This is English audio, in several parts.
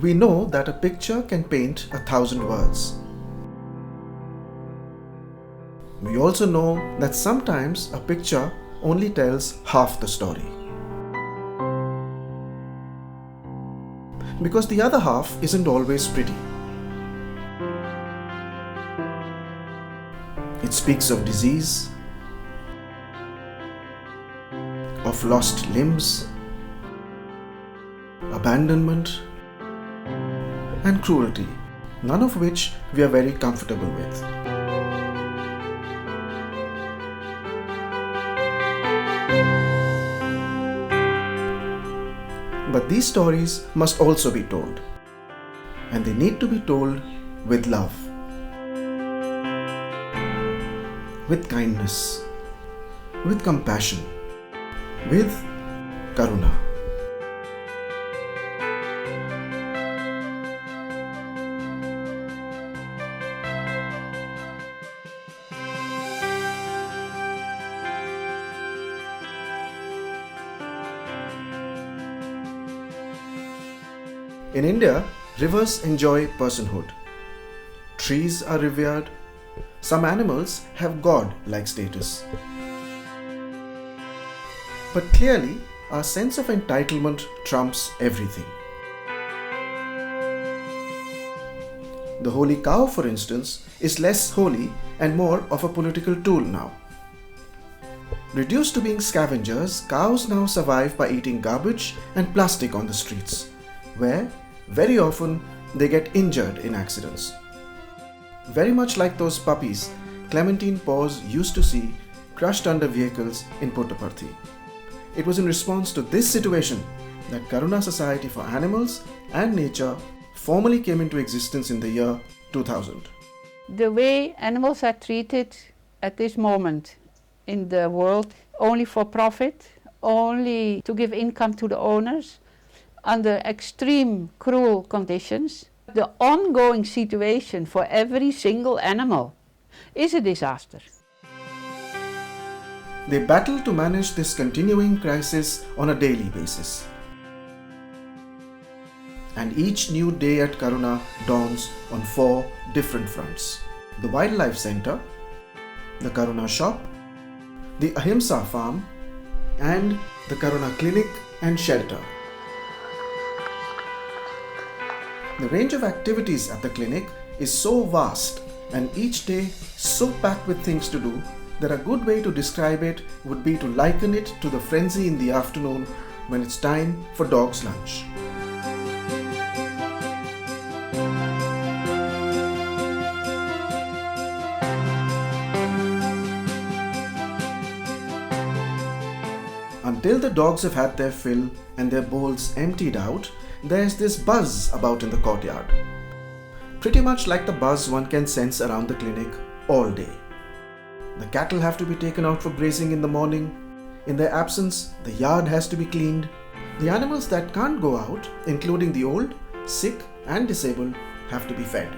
We know that a picture can paint 1,000 words. We also know that sometimes a picture only tells half the story, because the other half isn't always pretty. It speaks of disease, of lost limbs, abandonment, and cruelty, none of which we are very comfortable with. But these stories must also be told, and they need to be told with love, with kindness, with compassion, with Karuna. In India, rivers enjoy personhood. Trees are revered. Some animals have god-like status. But clearly, our sense of entitlement trumps everything. The holy cow, for instance, is less holy and more of a political tool now. Reduced to being scavengers, cows now survive by eating garbage and plastic on the streets, where very often they get injured in accidents. Very much like those puppies Clementine Paws used to see crushed under vehicles in Puttaparthi. It was in response to this situation that Karuna Society for Animals and Nature formally came into existence in the year 2000. The way animals are treated at this moment in the world, only for profit, only to give income to the owners, under extreme cruel conditions, the ongoing situation for every single animal is a disaster. They battle to manage this continuing crisis on a daily basis. And each new day at Karuna dawns on 4 different fronts: the Wildlife Center, the Karuna Shop, the Ahimsa Farm, and the Karuna Clinic and Shelter. The range of activities at the clinic is so vast and each day so packed with things to do that a good way to describe it would be to liken it to the frenzy in the afternoon when it's time for dog's lunch. Until the dogs have had their fill and their bowls emptied out, there's this buzz about in the courtyard. Pretty much like the buzz one can sense around the clinic all day. The cattle have to be taken out for grazing in the morning. In their absence, the yard has to be cleaned. The animals that can't go out, including the old, sick and disabled, have to be fed.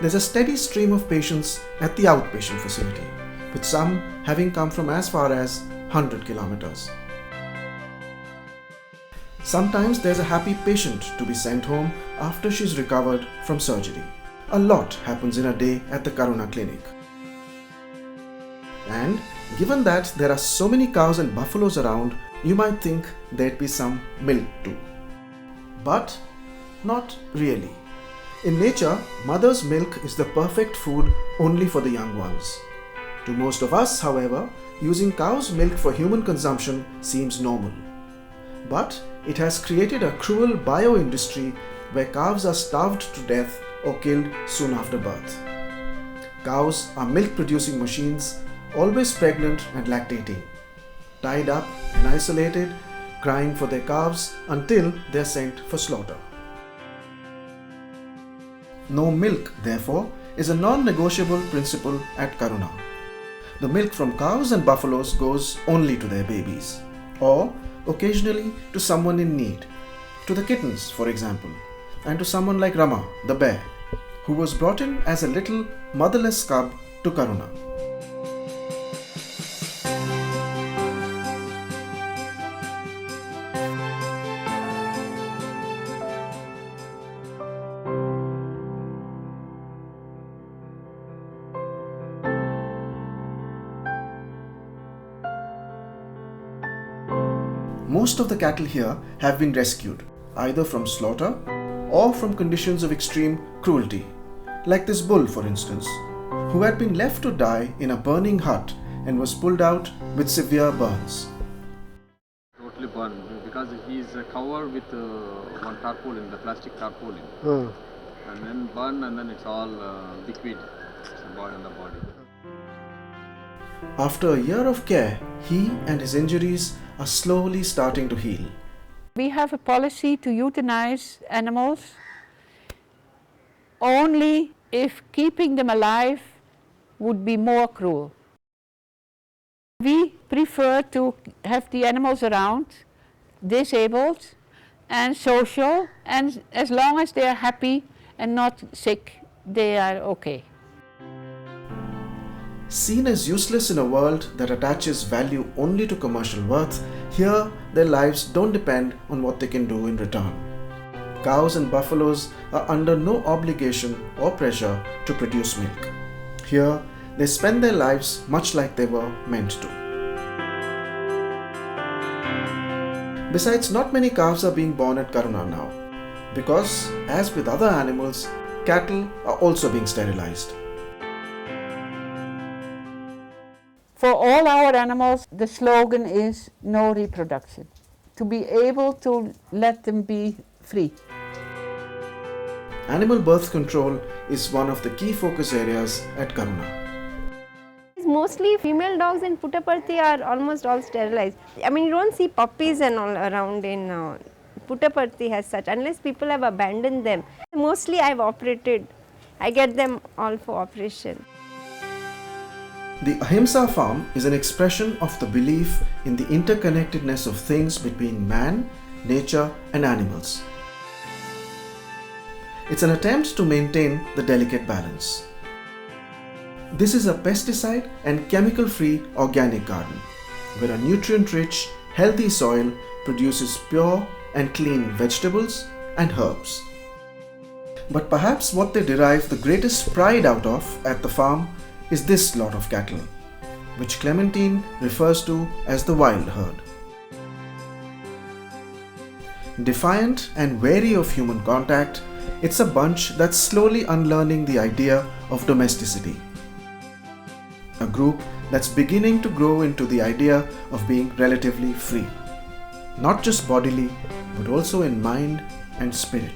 There's a steady stream of patients at the outpatient facility, with some having come from as far as 100 kilometers. Sometimes there's a happy patient to be sent home after she's recovered from surgery. A lot happens in a day at the Karuna clinic. And given that there are so many cows and buffaloes around, you might think there'd be some milk too. But not really. In nature, mother's milk is the perfect food only for the young ones. To most of us, however, using cow's milk for human consumption seems normal. But it has created a cruel bio-industry where calves are starved to death or killed soon after birth. Cows are milk-producing machines, always pregnant and lactating, tied up and isolated, crying for their calves until they are sent for slaughter. No milk, therefore, is a non-negotiable principle at Karuna. The milk from cows and buffaloes goes only to their babies, or occasionally to someone in need, to the kittens, for example, and to someone like Rama, the bear, who was brought in as a little motherless cub to Karuna. Most of the cattle here have been rescued, either from slaughter or from conditions of extreme cruelty, like this bull for instance, who had been left to die in a burning hut and was pulled out with severe burns. Totally burned because he's covered with one tarpaulin, the plastic tarpaulin, and then burn, and then it's all liquid on the body. After a year of care, he and his injuries are slowly starting to heal. We have a policy to euthanize animals only if keeping them alive would be more cruel. We prefer to have the animals around, disabled and social, and as long as they are happy and not sick, they are okay. Seen as useless in a world that attaches value only to commercial worth, here their lives don't depend on what they can do in return. Cows and buffaloes are under no obligation or pressure to produce milk. Here, they spend their lives much like they were meant to. Besides, not many calves are being born at Karuna now, because, as with other animals, cattle are also being sterilized. For all our animals, the slogan is no reproduction, to be able to let them be free. Animal birth control is one of the key focus areas at Karuna. Mostly female dogs in Puttaparthi are almost all sterilized. I mean, you don't see puppies and all around in Puttaparthi as such, unless people have abandoned them. Mostly I've operated. I get them all for operation. The Ahimsa farm is an expression of the belief in the interconnectedness of things between man, nature and animals. It's an attempt to maintain the delicate balance. This is a pesticide and chemical-free organic garden, where a nutrient-rich, healthy soil produces pure and clean vegetables and herbs. But perhaps what they derive the greatest pride out of at the farm is this lot of cattle, which Clementine refers to as the wild herd. Defiant and wary of human contact, it's a bunch that's slowly unlearning the idea of domesticity. A group that's beginning to grow into the idea of being relatively free, not just bodily, but also in mind and spirit.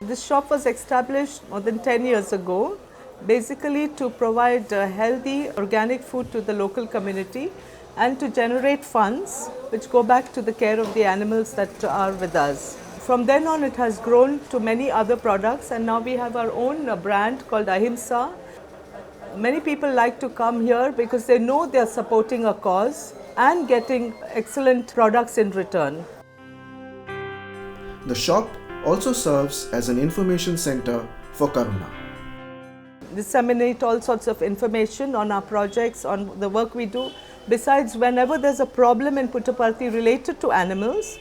This shop was established more than 10 years ago, basically to provide healthy organic food to the local community and to generate funds which go back to the care of the animals that are with us. From then on, it has grown to many other products, and now we have our own brand called Ahimsa. Many people like to come here because they know they are supporting a cause and getting excellent products in return. The shop also serves as an information center for Karuna. Disseminate all sorts of information on our projects, on the work we do. Besides, whenever there's a problem in Puttaparthi related to animals,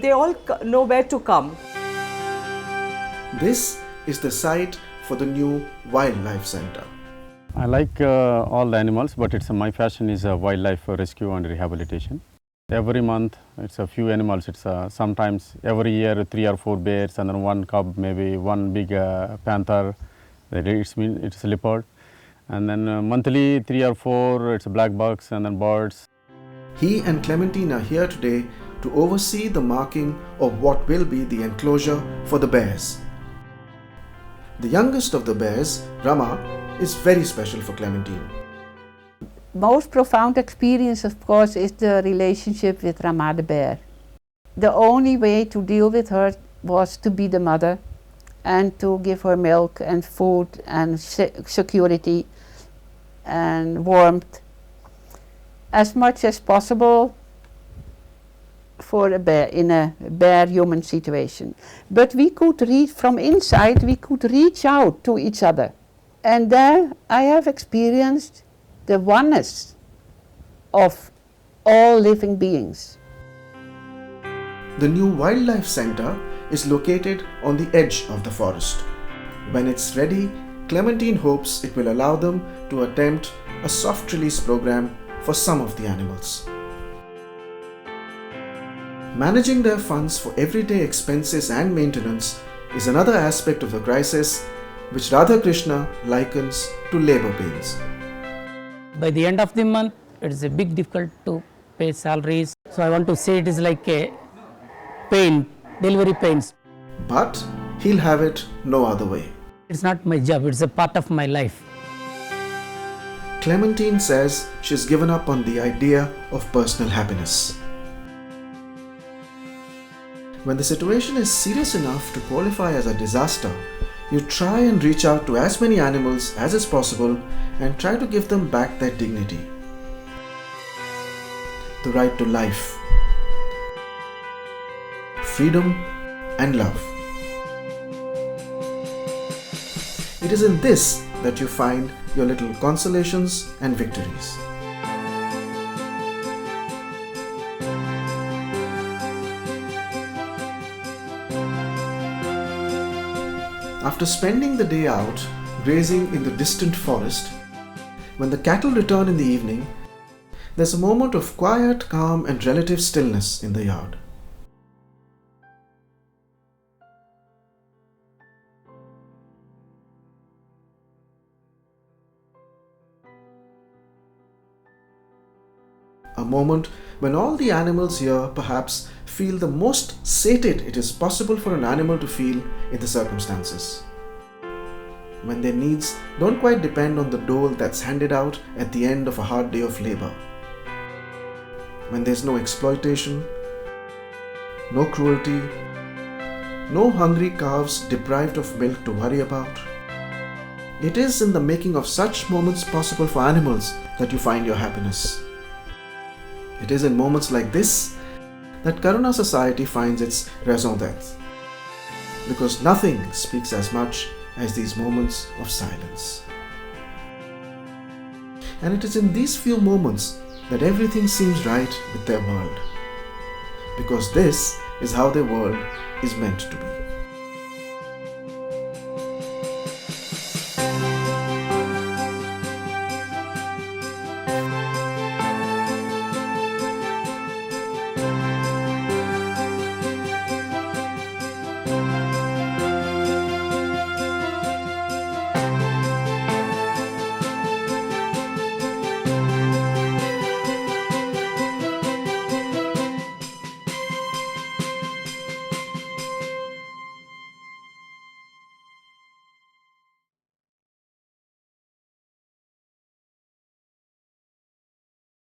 they all know where to come. This is the site for the new wildlife center. I like all the animals, but my passion is wildlife rescue and rehabilitation. Every month it's a few animals. It's sometimes every year 3 or 4 bears and then 1 cub, maybe 1 big panther. It's leopard, and then monthly 3 or 4 it's black bucks and then birds. He and Clementine are here today to oversee the marking of what will be the enclosure for the bears. The youngest of the bears, Rama, is very special for Clementine. Most profound experience, of course, is the relationship with Rama the bear. The only way to deal with her was to be the mother and to give her milk and food and security and warmth as much as possible for a bear in a bear human situation. But we could reach from inside, we could reach out to each other. And there I have experienced the oneness of all living beings. the new wildlife center is located on the edge of the forest. When it's ready, Clementine hopes it will allow them to attempt a soft release program for some of the animals. Managing their funds for everyday expenses and maintenance is another aspect of the crisis which Radhakrishna likens to labor pains. By the end of the month, it is a big difficult to pay salaries. So I want to say it is like a pain, delivery pains. But he'll have it no other way. It's not my job, it's a part of my life. Clementine says she's given up on the idea of personal happiness. When the situation is serious enough to qualify as a disaster, you try and reach out to as many animals as is possible and try to give them back their dignity. The right to life, freedom and love. It is in this that you find your little consolations and victories. After spending the day out grazing in the distant forest, when the cattle return in the evening, there's a moment of quiet, calm and relative stillness in the yard. A moment when all the animals here perhaps feel the most sated it is possible for an animal to feel in the circumstances. When their needs don't quite depend on the dole that's handed out at the end of a hard day of labor. When there's no exploitation, no cruelty, no hungry calves deprived of milk to worry about. It is in the making of such moments possible for animals that you find your happiness. It is in moments like this that Karuna Society finds its raison d'être, because nothing speaks as much as these moments of silence. And it is in these few moments that everything seems right with their world, because this is how their world is meant to be.